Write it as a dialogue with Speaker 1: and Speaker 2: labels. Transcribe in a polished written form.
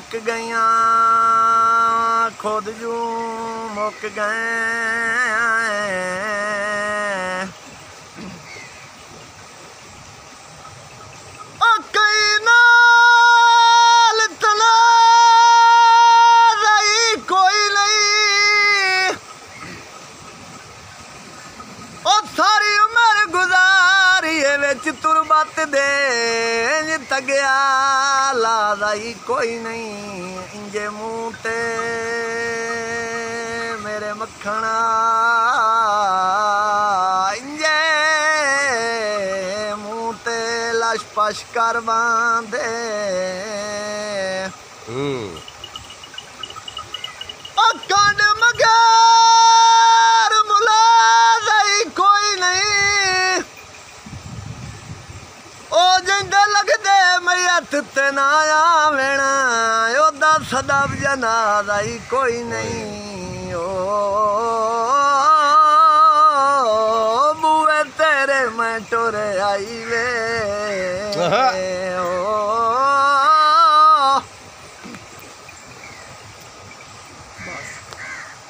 Speaker 1: मुक गईयां खुद जू मुक गए सारी उम्र गुजारी तुरबत दे तगया लादाई कोई नहीं इंजे मुँह ते मेरे मखना इंजे मुँह ते लश पश कर बांधे कंड मगर मुलादाई कोई नहीं ओ जिंदे लगदे मेरी हथ ते ना आवेण ओदा सदा जनादाई कोई नहीं ओ बूए तेरे मैं टुर आई वे